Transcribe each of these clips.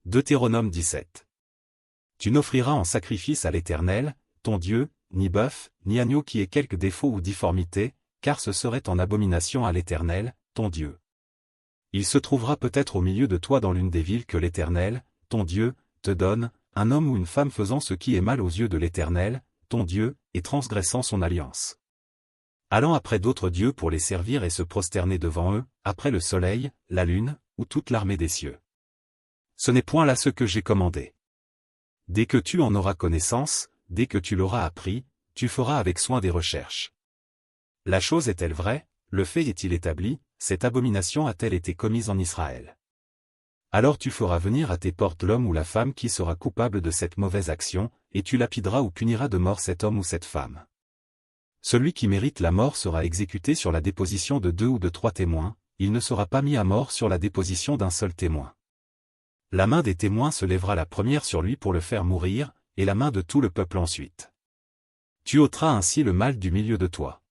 Deutéronome 17. Tu n'offriras en sacrifice à l'Éternel, ton Dieu, ni bœuf, ni agneau qui ait quelque défaut ou difformité, car ce serait en abomination à l'Éternel, ton Dieu. Il se trouvera peut-être au milieu de toi dans l'une des villes que l'Éternel, ton Dieu, te donne, un homme ou une femme faisant ce qui est mal aux yeux de l'Éternel, ton Dieu, et transgressant son alliance. Allant après d'autres dieux pour les servir et se prosterner devant eux, après le soleil, la lune, ou toute l'armée des cieux. Ce n'est point là ce que j'ai commandé. Dès que tu en auras connaissance, dès que tu l'auras appris, tu feras avec soin des recherches. La chose est-elle vraie, le fait est-il établi, cette abomination a-t-elle été commise en Israël? Alors tu feras venir à tes portes l'homme ou la femme qui sera coupable de cette mauvaise action, et tu lapideras ou puniras de mort cet homme ou cette femme. Celui qui mérite la mort sera exécuté sur la déposition de 2 ou de 3 témoins, il ne sera pas mis à mort sur la déposition d'un seul témoin. La main des témoins se lèvera la première sur lui pour le faire mourir, et la main de tout le peuple ensuite. Tu ôteras ainsi le mal du milieu de toi.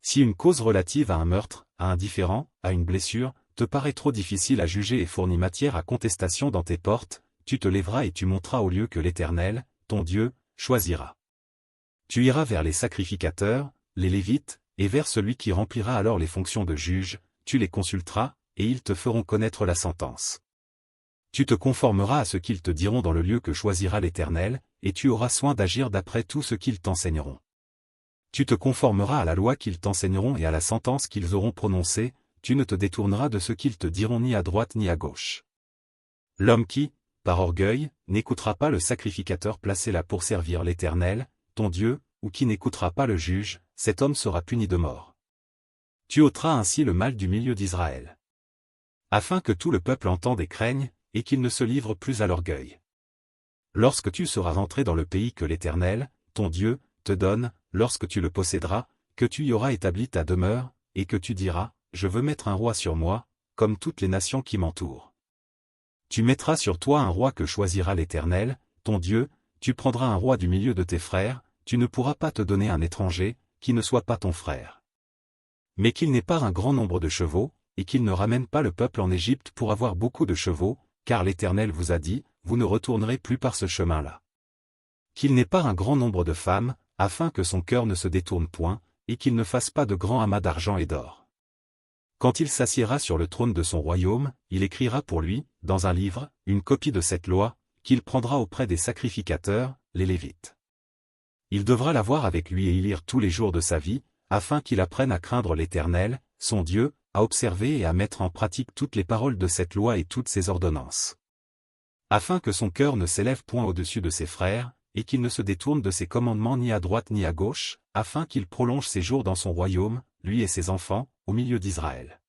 Si une cause relative à un meurtre, à un différend, à une blessure, te paraît trop difficile à juger et fournit matière à contestation dans tes portes, tu te lèveras et tu monteras au lieu que l'Éternel, ton Dieu, choisira. Tu iras vers les sacrificateurs, les Lévites, et vers celui qui remplira alors les fonctions de juge, tu les consulteras, et ils te feront connaître la sentence. Tu te conformeras à ce qu'ils te diront dans le lieu que choisira l'Éternel, et tu auras soin d'agir d'après tout ce qu'ils t'enseigneront. Tu te conformeras à la loi qu'ils t'enseigneront et à la sentence qu'ils auront prononcée, tu ne te détourneras de ce qu'ils te diront ni à droite ni à gauche. L'homme qui, par orgueil, n'écoutera pas le sacrificateur placé là pour servir l'Éternel, ton Dieu, ou qui n'écoutera pas le juge, cet homme sera puni de mort. Tu ôteras ainsi le mal du milieu d'Israël. Afin que tout le peuple entende et craigne, et qu'il ne se livre plus à l'orgueil. Lorsque tu seras rentré dans le pays que l'Éternel, ton Dieu, te donne, lorsque tu le posséderas, que tu y auras établi ta demeure, et que tu diras, je veux mettre un roi sur moi, comme toutes les nations qui m'entourent. Tu mettras sur toi un roi que choisira l'Éternel, ton Dieu, tu prendras un roi du milieu de tes frères, tu ne pourras pas te donner un étranger, qui ne soit pas ton frère. Mais qu'il n'ait pas un grand nombre de chevaux, et qu'il ne ramène pas le peuple en Égypte pour avoir beaucoup de chevaux, car l'Éternel vous a dit, vous ne retournerez plus par ce chemin-là. Qu'il n'ait pas un grand nombre de femmes, afin que son cœur ne se détourne point, et qu'il ne fasse pas de grands amas d'argent et d'or. Quand il s'assiera sur le trône de son royaume, il écrira pour lui, dans un livre, une copie de cette loi, qu'il prendra auprès des sacrificateurs, les Lévites. Il devra l'avoir avec lui et y lire tous les jours de sa vie, afin qu'il apprenne à craindre l'Éternel, son Dieu, à observer et à mettre en pratique toutes les paroles de cette loi et toutes ses ordonnances. Afin que son cœur ne s'élève point au-dessus de ses frères, et qu'il ne se détourne de ses commandements ni à droite ni à gauche, afin qu'il prolonge ses jours dans son royaume, lui et ses enfants, au milieu d'Israël.